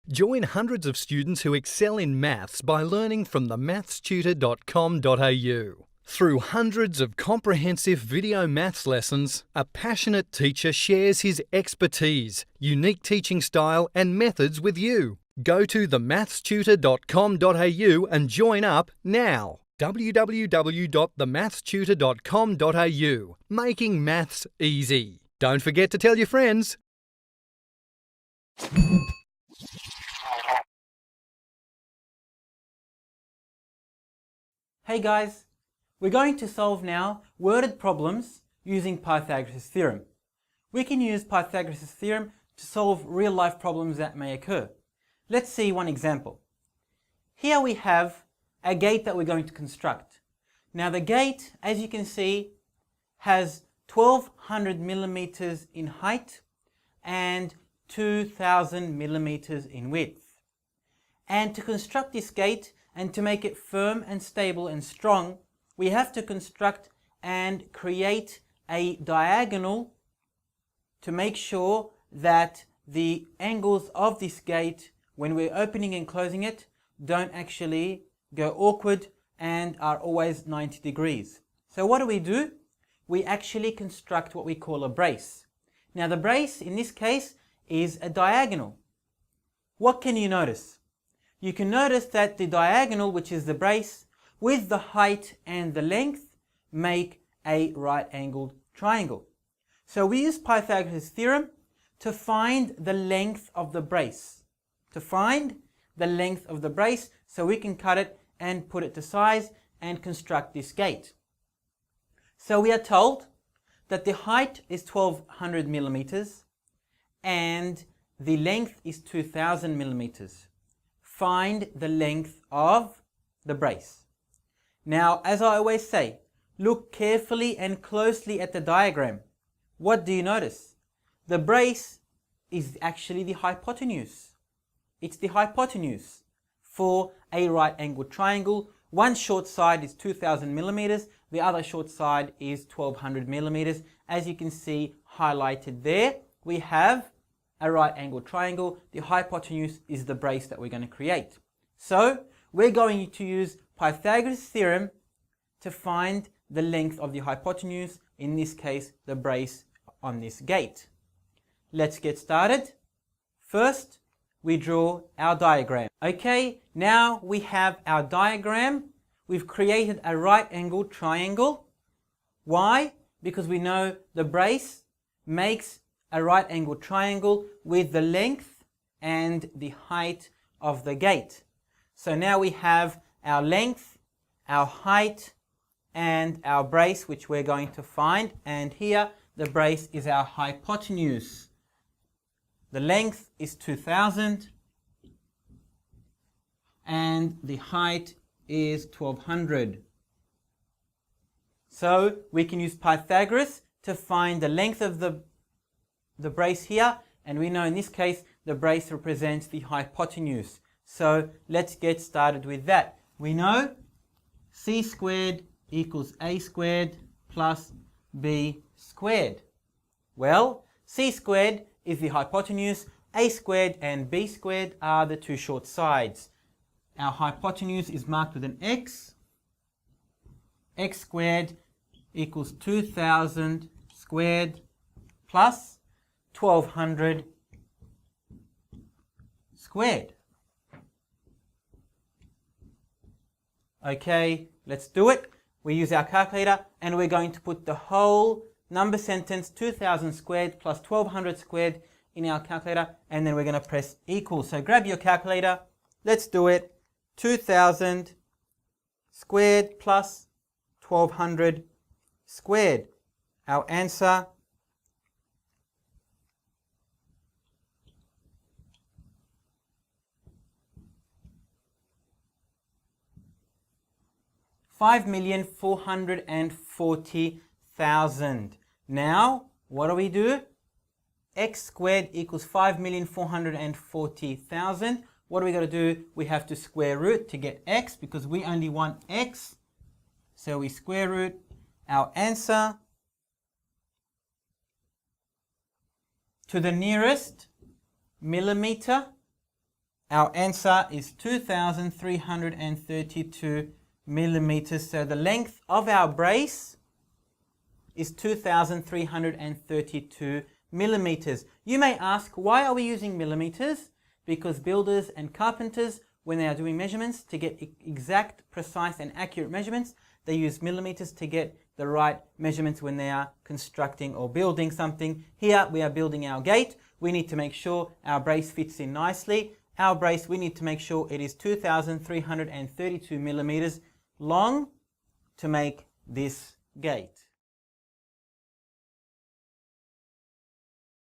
Join hundreds of students who excel in maths by learning from themathstutor.com.au. Through hundreds of comprehensive video maths lessons, a passionate teacher shares his expertise, unique teaching style and methods with you. Go to themathstutor.com.au and join up now. www.themathstutor.com.au. Making maths easy. Don't forget to tell your friends. Hey guys, we're going to solve now worded problems using Pythagoras Theorem. We can use Pythagoras Theorem to solve real-life problems that may occur. Let's see one example. Here we have a gate that we're going to construct. Now the gate, as you can see, has 1200 millimeters in height and 2000 millimeters in width. And to construct this gate and to make it firm and stable and strong, we have to construct and create a diagonal to make sure that the angles of this gate, when we're opening and closing it, don't actually go awkward and are always 90 degrees. So what do? We actually construct what we call a brace. Now the brace in this case is a diagonal. What can you notice? You can notice that the diagonal, which is the brace, with the height and the length, make a right-angled triangle. So we use Pythagoras Theorem to find the length of the brace. So we can cut it and put it to size and construct this gate. So we are told that the height is 1200 millimeters and the length is 2000 millimeters. Find the length of the brace. Now, as I always say, look carefully and closely at the diagram. What do you notice? The brace is actually the hypotenuse. It's the hypotenuse for a right-angled triangle. One short side is 2000 millimeters, the other short side is 1200 millimeters. As you can see highlighted there, we have a right-angled triangle. The hypotenuse is the brace that we're going to create. So we're going to use Pythagoras Theorem to find the length of the hypotenuse, in this case the brace on this gate. Let's get started. First, we draw our diagram. Okay, now we have our diagram. We've created a right-angled triangle. Why? Because we know the brace makes a right-angled triangle with the length and the height of the gate. So now we have our length, our height, and our brace, which we're going to find. And here the brace is our hypotenuse. The length is 2000 and the height is 1200. So we can use Pythagoras to find the length of the brace here, and we know in this case the brace represents the hypotenuse. So let's get started with that. We know c squared equals a squared plus b squared. Well, c squared is the hypotenuse, a squared and b squared are the two short sides. Our hypotenuse is marked with an x. X squared equals 2000 squared plus 1200 squared. Okay, let's do it. We use our calculator and we're going to put the whole number sentence 2000 squared plus 1200 squared in our calculator, and then we're going to press equal. So grab your calculator. Let's do it. 2000 squared plus 1200 squared. Our answer $5,440,000. Now, what do? X squared equals 5,440,000. What are we going to do? We have to square root to get x because we only want x. So we square root our answer to the nearest millimeter our answer is 2,332 millimeters. So the length of our brace is 2,332 millimeters. You may ask, why are we using millimeters? Because builders and carpenters, when they are doing measurements to get exact, precise and accurate measurements, they use millimeters to get the right measurements when they are constructing or building something. Here we are building our gate. We need to make sure our brace fits in nicely. Our brace, we need to make sure it is 2,332 millimeters long to make this gate.